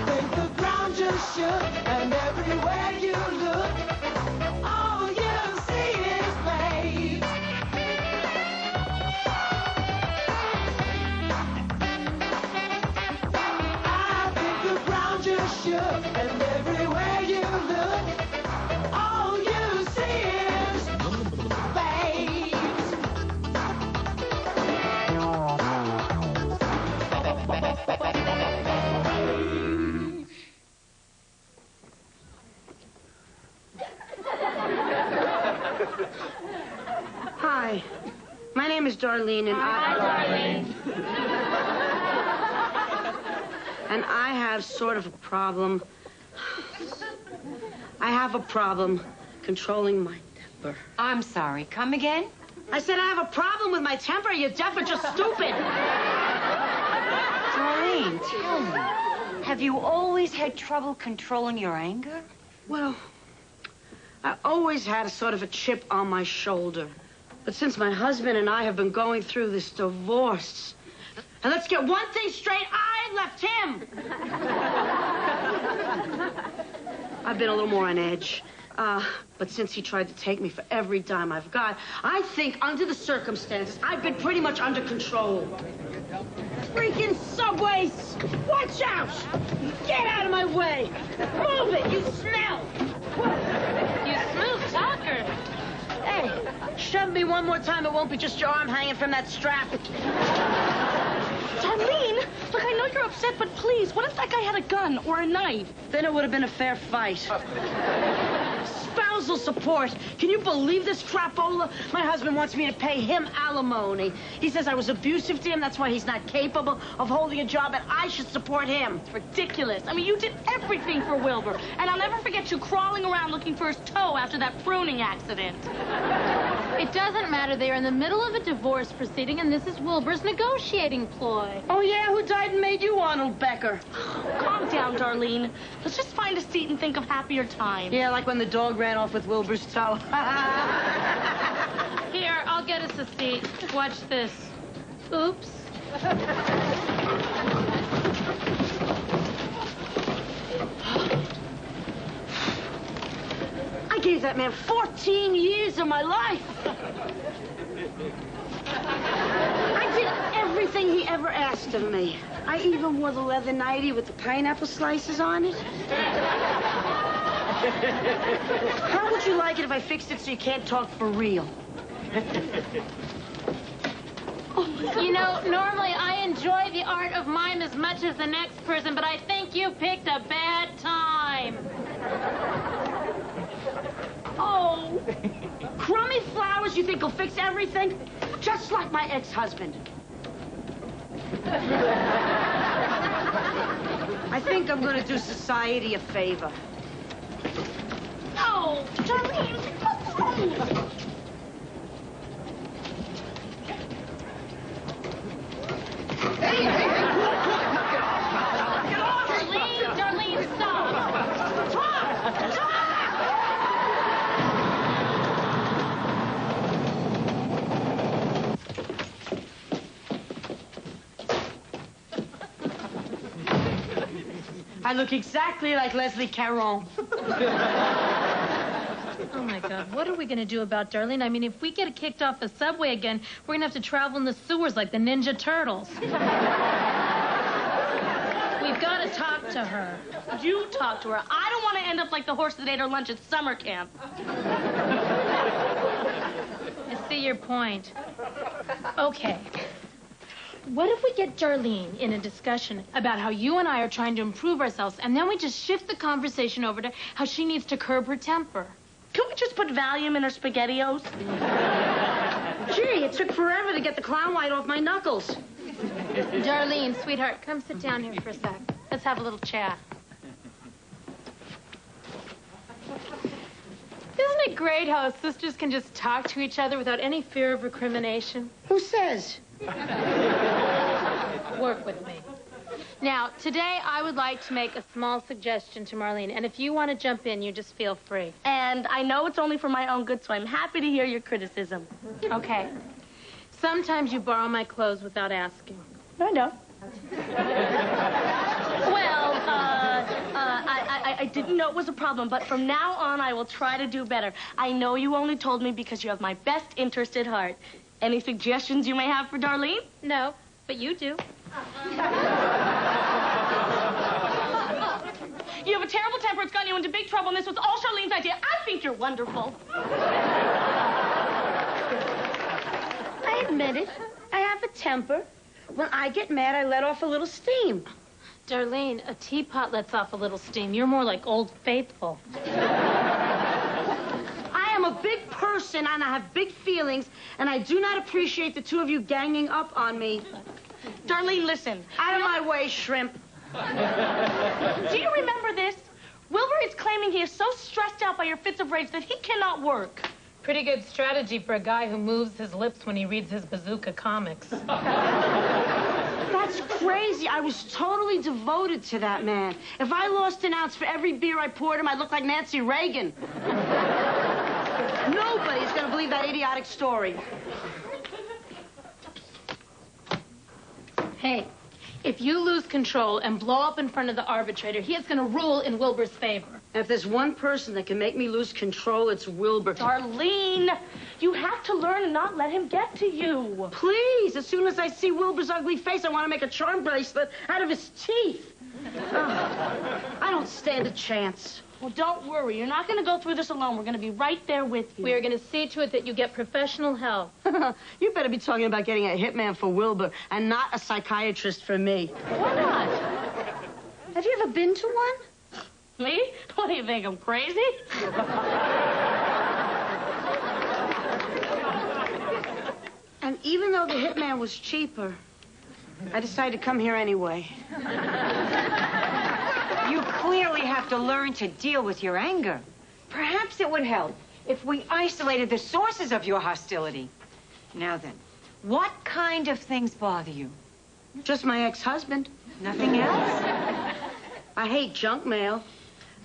think the ground just shook, and everywhere you look, all you see is waves. I think the ground just shook, and everywhere you look, all you see is waves. Hi, my name is Darlene, and and I have sort of a problem. I have a problem controlling my temper. I'm sorry. Come again? I said I have a problem with my temper. You're deaf or just stupid. Darlene, tell me. Have you always had trouble controlling your anger? Well, I always had a sort of a chip on my shoulder. But since my husband and I have been going through this divorce, and let's get one thing straight, I left him. I've been a little more on edge. But since he tried to take me for every dime I've got, I think under the circumstances, I've been pretty much under control. Freaking subways! Watch out! Get out of my way! Move it! You smell! You smooth talker! Hey, shove me one more time, it won't be just your arm hanging from that strap. Darlene, look, I know you're upset, but please, what if that guy had a gun or a knife? Then it would have been a fair fight. Spousal support. Can you believe this crapola? My husband wants me to pay him alimony. He says I was abusive to him, that's why he's not capable of holding a job, and I should support him. It's ridiculous. I mean, you did everything for Wilbur, and I'll never forget you crawling around looking for his toe after that pruning accident. It doesn't matter. They are in the middle of a divorce proceeding, and this is Wilbur's negotiating ploy. Oh, yeah? Who died and made you Arnold Becker? Calm down, Darlene. Let's just find a seat and think of happier times. Yeah, like when the dog ran off with Wilbur's toe. Here, I'll get us a seat. Watch this. Oops. I gave that man 14 years of my life. I did everything he ever asked of me. I even wore the leather nightie with the pineapple slices on it. How would you like it if I fixed it so you can't talk for real? You know, normally I enjoy the art of mime as much as the next person, but I think you picked a bad time. Oh, crummy flowers you think will fix everything? Just like my ex-husband. I think I'm going to do society a favor. No, Darlene, what's wrong? Darlene, stop. I look exactly like Leslie Caron. Oh, my God. What are we going to do about Darlene? I mean, if we get kicked off the subway again, we're going to have to travel in the sewers like the Ninja Turtles. We've got to talk to her. You talk to her. I don't want to end up like the horse that ate her lunch at summer camp. I see your point. Okay. What if we get Darlene in a discussion about how you and I are trying to improve ourselves, and then we just shift the conversation over to how she needs to curb her temper? Can we just put Valium in her SpaghettiOs? Gee, it took forever to get the clown white off my knuckles. Darlene, sweetheart, come sit down here for a sec. Let's have a little chat. Isn't it great how sisters can just talk to each other without any fear of recrimination? Who says? Work with me. Now, today I would like to make a small suggestion to Marlene, and if you want to jump in, you just feel free. And I know it's only for my own good, so I'm happy to hear your criticism. Okay. Sometimes you borrow my clothes without asking. I know. Well, I didn't know it was a problem, but from now on, I will try to do better. I know you only told me because you have my best interest at heart. Any suggestions you may have for Darlene? No, but you do. You have a terrible temper. It's gotten you into big trouble, and this was all Charlene's idea. I think you're wonderful. I admit it. I have a temper. When I get mad, I let off a little steam. Darlene, a teapot lets off a little steam. You're more like Old Faithful. I am a big person, and I have big feelings, and I do not appreciate the two of you ganging up on me. Darlene, listen. Out of my way, shrimp. Do you remember this? Wilbur is claiming he is so stressed out by your fits of rage that he cannot work. Pretty good strategy for a guy who moves his lips when he reads his bazooka comics. That's crazy. I was totally devoted to that man. If I lost an ounce for every beer I poured him, I'd look like Nancy Reagan. Nobody's gonna believe that idiotic story. Hey, if you lose control and blow up in front of the arbitrator, he is going to rule in Wilbur's favor. And if there's one person that can make me lose control, it's Wilbur. Darlene, you have to learn and not let him get to you. Please, as soon as I see Wilbur's ugly face, I want to make a charm bracelet out of his teeth. I don't stand a chance. Well, don't worry. You're not going to go through this alone. We're going to be right there with you. We are going to see to it that you get professional help. You better be talking about getting a hitman for Wilbur and not a psychiatrist for me. Why not? Have you ever been to one? Me? What do you think? I'm crazy? And even though the hitman was cheaper, I decided to come here anyway. You clearly have to learn to deal with your anger. Perhaps it would help if we isolated the sources of your hostility. Now then, what kind of things bother you? Just my ex-husband. Nothing else? I hate junk mail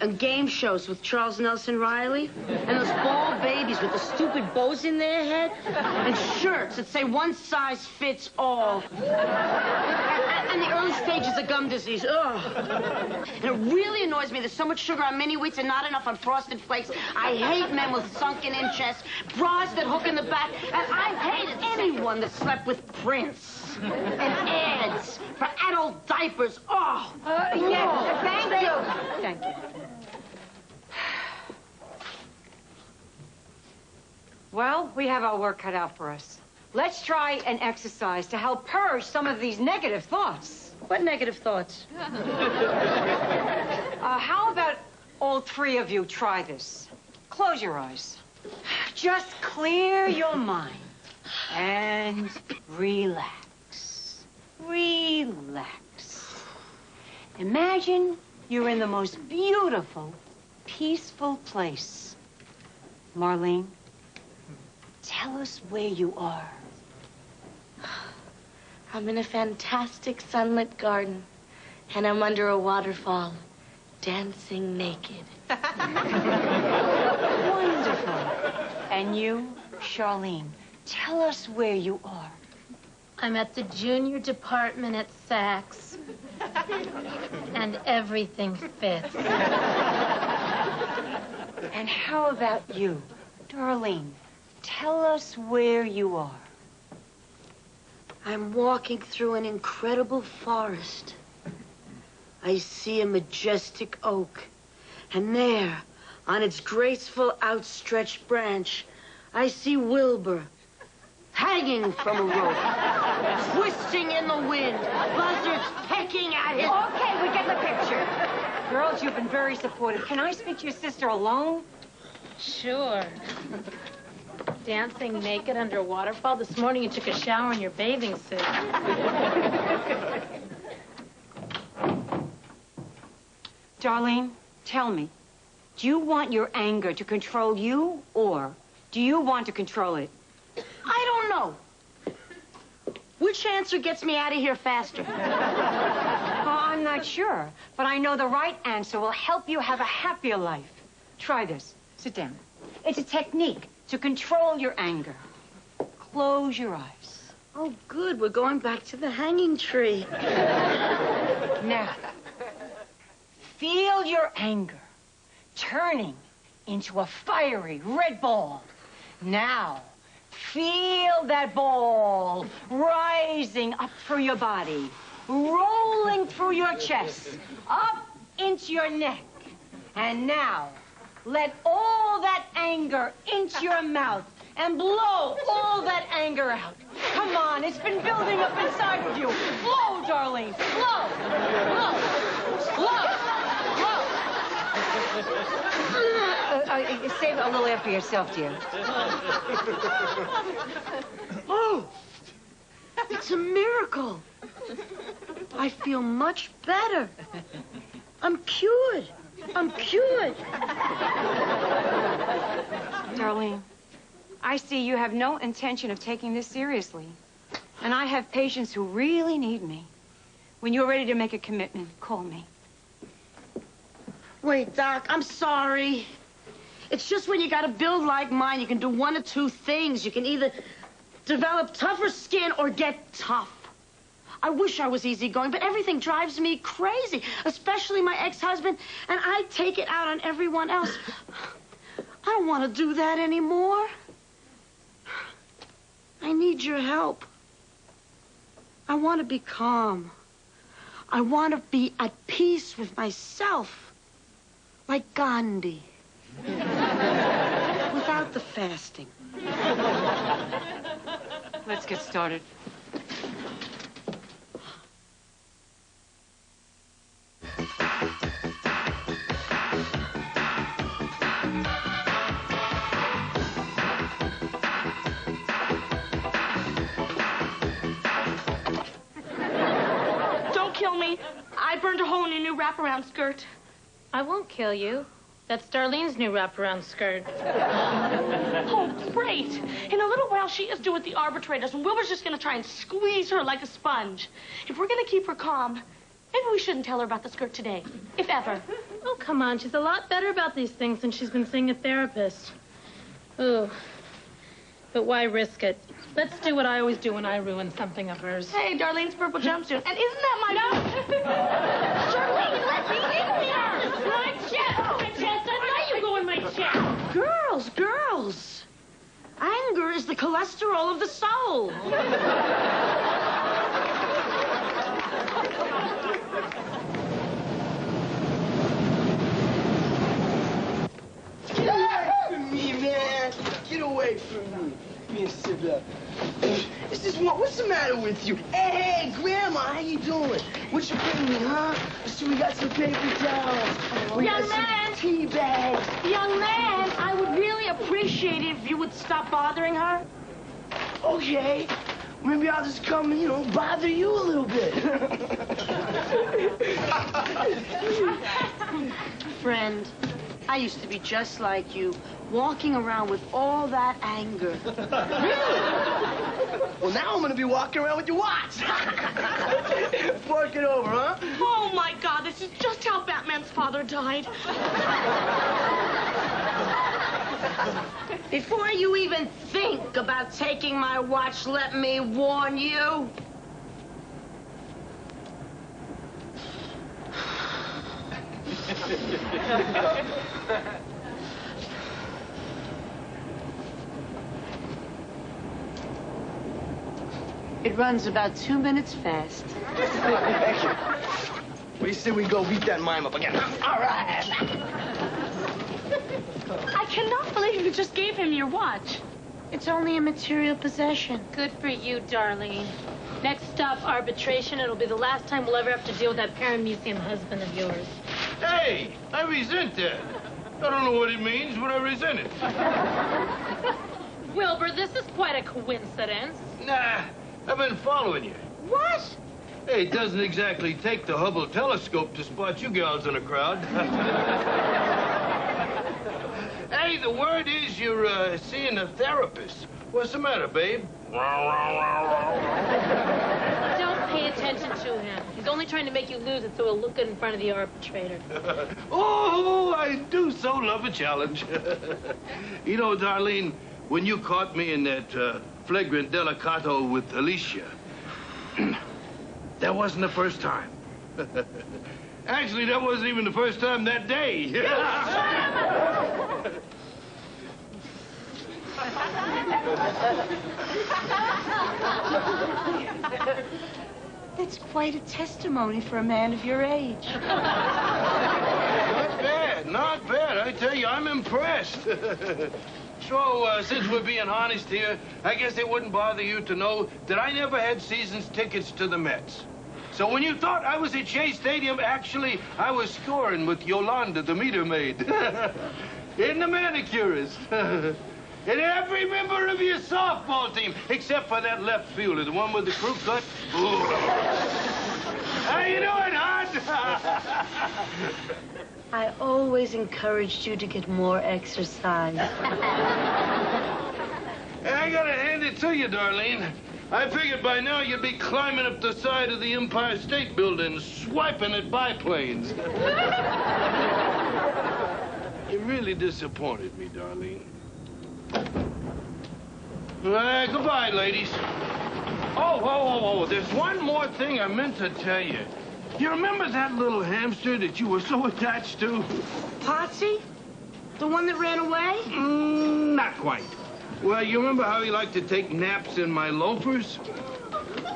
and game shows with Charles Nelson Riley and those bald babies with the stupid bows in their head and shirts that say one size fits all. And the early stages of gum disease. Ugh. And it really annoys me there's so much sugar on mini wheats and not enough on frosted flakes. I hate men with sunken-in chests, bras that hook in the back, and I hate anyone that slept with Prince. And ads for adult diapers. Oh. Yes, thank you. Thank you. Well, we have our work cut out for us. Let's try an exercise to help purge some of these negative thoughts. What negative thoughts? How about all three of you try this? Close your eyes. Just clear your mind and relax. Relax. Imagine you're in the most beautiful, peaceful place. Marlene, tell us where you are. I'm in a fantastic sunlit garden, and I'm under a waterfall, dancing naked. Wonderful. And you, Charlene, tell us where you are. I'm at the junior department at Saks. And everything fits. And how about you, Darlene? Tell us where you are. I'm walking through an incredible forest. I see a majestic oak. And there, on its graceful outstretched branch, I see Wilbur hanging from a rope, twisting in the wind, buzzards pecking at him. Okay, we get the picture. Girls, you've been very supportive. Can I speak to your sister alone? Sure. Dancing naked under a waterfall. This morning you took a shower in your bathing suit. Darlene, tell me, do you want your anger to control you, or do you want to control it? I don't know. Which answer gets me out of here faster? I'm not sure, but I know the right answer will help you have a happier life. Try this. Sit down. It's a technique to control your anger. Close your eyes. Oh, good. We're going back to the hanging tree. Now, feel your anger turning into a fiery red ball. Now, feel that ball rising up through your body, rolling through your chest, up into your neck. And now, let all that anger into your mouth and blow all that anger out. Come on, it's been building up inside of you. Blow, Darlene. Blow. Blow. Blow. Blow. Save a little air for yourself, dear. Oh, it's a miracle. I feel much better. I'm cured. I'm cured. Darlene, I see you have no intention of taking this seriously. And I have patients who really need me. When you're ready to make a commitment, call me. Wait, Doc, I'm sorry. It's just when you got a build like mine, you can do one of two things. You can either develop tougher skin or get tough. I wish I was easygoing, but everything drives me crazy, especially my ex-husband, and I take it out on everyone else. I don't want to do that anymore. I need your help. I want to be calm. I want to be at peace with myself, like Gandhi. Without the fasting. Let's get started. Don't kill me. I burned a hole in your new wraparound skirt. I won't kill you. That's Darlene's new wraparound skirt. Oh, great. In a little while, she is due at the arbitrators, and Wilbur's just going to try and squeeze her like a sponge. If we're going to keep her calm, maybe we shouldn't tell her about the skirt today, if ever. Oh, come on. She's a lot better about these things than she's been seeing a therapist. Ooh. But why risk it? Let's do what I always do when I ruin something of hers. Hey, Darlene's purple jumpsuit. And isn't that my... Darlene, let me in here! My chest! My chest! I know you go in my chest! Girls. Anger is the cholesterol of the soul. Get away from me, man! Get away from me. Me and Sybil. What's the matter with you? Hey, Grandma, how you doing? What you bring me, huh? So we got some paper towels. We got some tea bags. Young man, I would really appreciate it if you would stop bothering her. Okay. Maybe I'll just come and, bother you a little bit. Friend, I used to be just like you, walking around with all that anger. Really? Well, now I'm going to be walking around with your watch. Fork it over, huh? Oh, my God, this is just how Batman's father died. Before you even think about taking my watch, let me warn you. It runs about 2 minutes fast. Thank you. What do you say we go beat that mime up again? All right. I cannot believe you just gave him your watch. It's only a material possession. Good for you, Darlene. Next stop, arbitration. It'll be the last time we'll ever have to deal with that paramuseum husband of yours. Hey, I resent that. I don't know what it means, but I resent it. Wilbur, this is quite a coincidence. Nah, I've been following you. What? Hey, it doesn't exactly take the Hubble telescope to spot you gals in a crowd. Hey, the word is you're seeing a therapist. What's the matter, babe? Don't pay attention attention to him. He's only trying to make you lose it so he'll look good in front of the arbitrator. Oh, I do so love a challenge. You know, Darlene, when you caught me in that flagrant delicato with Alicia, that wasn't the first time. Actually, that wasn't even the first time that day. That's quite a testimony for a man of your age. Not bad, not bad. I tell you, I'm impressed. So, since we're being honest here, I guess it wouldn't bother you to know that I never had season's tickets to the Mets. So when you thought I was at Shea Stadium, actually, I was scoring with Yolanda, the meter maid, and the manicurist, and every member of your softball team, except for that left fielder, the one with the crew cut. Ooh. How you doing, hon? I always encouraged you to get more exercise. I gotta hand it to you, Darlene. I figured by now you'd be climbing up the side of the Empire State Building, swiping at biplanes. You really disappointed me, Darlene. Goodbye, ladies. Oh, there's one more thing I meant to tell you. You remember that little hamster that you were so attached to? Potsy? The one that ran away? Not quite. Well, you remember how he liked to take naps in my loafers?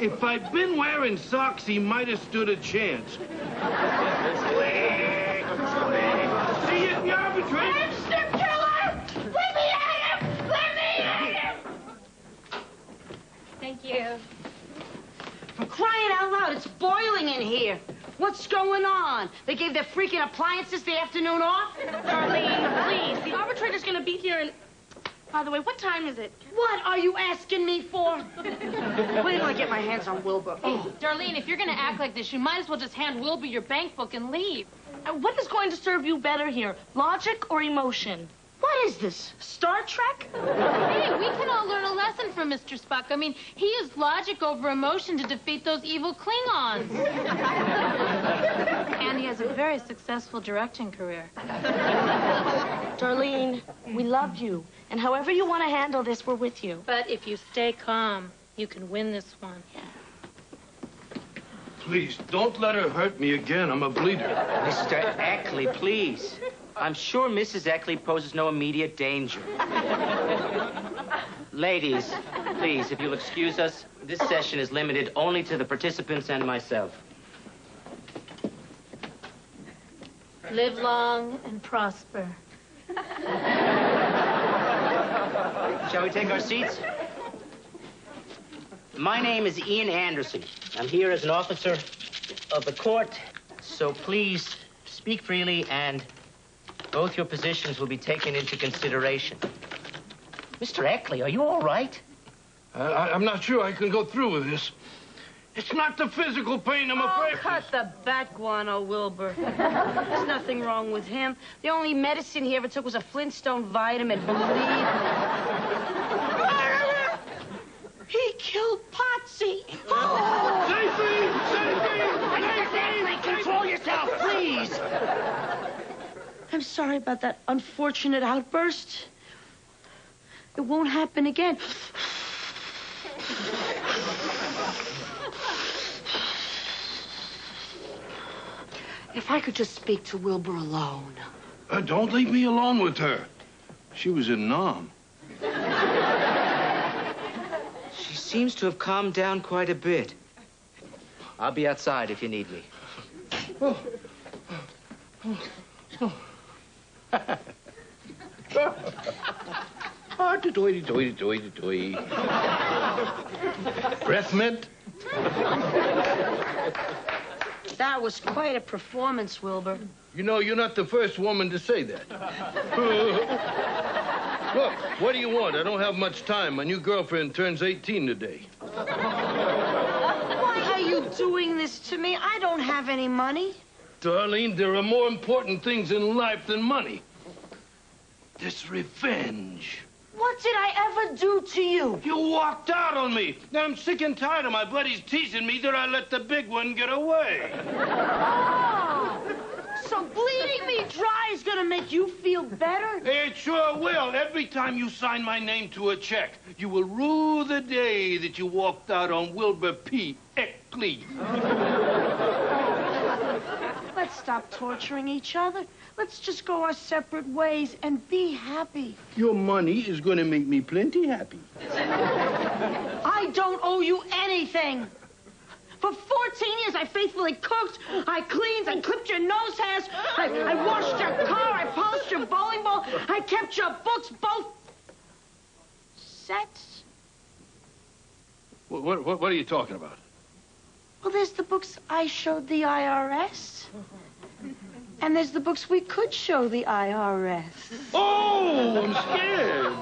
If I'd been wearing socks, he might have stood a chance. See you at the arbitrator. Hamster killer! Let me at him! Let me at him! Thank you. For crying out loud, it's boiling in here. What's going on? They gave their freaking appliances the afternoon off? Darlene, please. The arbitrator's gonna be here in... By the way, what time is it? What are you asking me for? Wait till I get my hands on Wilbur. Oh. Darlene, if you're going to act like this, you might as well just hand Wilbur your bank book and leave. What is going to serve you better here, logic or emotion? What is this, Star Trek? Hey, we can all learn a lesson from Mr. Spock. I mean, he used logic over emotion to defeat those evil Klingons. And he has a very successful directing career. Darlene, we love you. And however you want to handle this, we're with you. But if you stay calm, you can win this one. Please, don't let her hurt me again. I'm a bleeder. Mr. Eckley, please. I'm sure Mrs. Eckley poses no immediate danger. Ladies, please, if you'll excuse us, this session is limited only to the participants and myself. Live long and prosper. Shall we take our seats? My name is Ian Anderson. I'm here as an officer of the court, so please speak freely and both your positions will be taken into consideration. Mr. Eckley, are you all right? I'm not sure I can go through with this. It's not the physical pain I'm afraid of. Cut the bat guano, Wilbur. There's nothing wrong with him. The only medicine he ever took was a Flintstone vitamin, believe me. He killed Potsy. Oh. Safety! Eckley, control yourself, please! I'm sorry about that unfortunate outburst. It won't happen again. If I could just speak to Wilbur alone. Don't leave me alone with her. She was in Nam. She seems to have calmed down quite a bit. I'll be outside if you need me. Breath mint? That was quite a performance, Wilbur. You know, you're not the first woman to say that. Look, what do you want? I don't have much time. My new girlfriend turns 18 today. Why are you doing this to me? I don't have any money. Darlene, there are more important things in life than money. This revenge. What What did I ever do to you? You walked out on me. Now I'm sick and tired of my buddies teasing me that I let the big one get away. Oh, so bleeding me dry is gonna make you feel better? It sure will. Every time you sign my name to a check, you will rue the day that you walked out on Wilbur P. Eckley. Let's stop torturing each other. Let's just go our separate ways and be happy. Your money is going to make me plenty happy. I don't owe you anything. For 14 years, I faithfully cooked, I cleaned, I clipped your nose hairs, I washed your car, I polished your bowling ball, I kept your books, both sets. What are you talking about? Well, there's the books I showed the IRS. And there's the books we could show the IRS. Oh, I'm scared.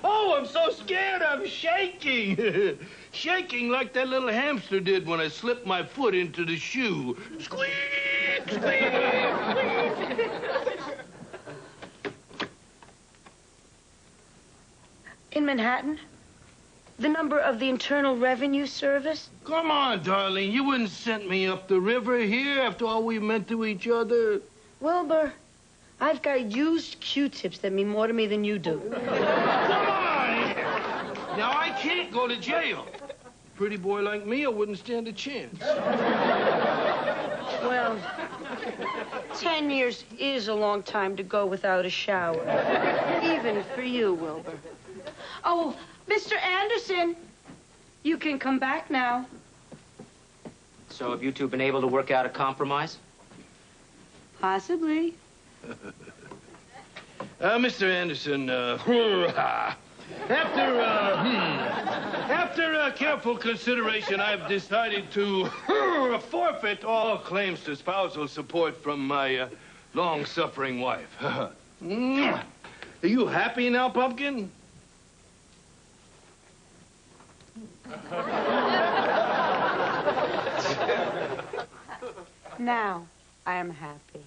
Oh, I'm so scared I'm shaking. Shaking like that little hamster did when I slipped my foot into the shoe. Squeak, squeak, squeak. In Manhattan? The number of the Internal Revenue Service? Come on, Darlene. You wouldn't send me up the river here after all we meant to each other. Wilbur, I've got used Q-tips that mean more to me than you do. Come on! Now, I can't go to jail. A pretty boy like me, I wouldn't stand a chance. Well, 10 years is a long time to go without a shower. Even for you, Wilbur. Oh, Mr. Anderson, you can come back now. So have you two been able to work out a compromise? Possibly. Mr. Anderson, after careful consideration, I've decided to forfeit all claims to spousal support from my long-suffering wife. Are you happy now, Pumpkin? Now, I am happy.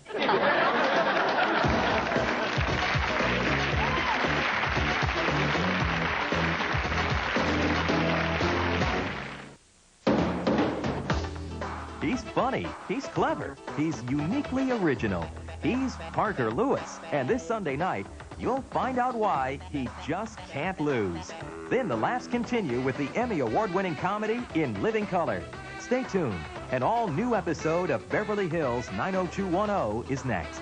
He's funny, he's clever, he's uniquely original. He's Parker Lewis, and this Sunday night, you'll find out why he just can't lose. Then the laughs continue with the Emmy Award-winning comedy In Living Color. Stay tuned. An all-new episode of Beverly Hills 90210 is next.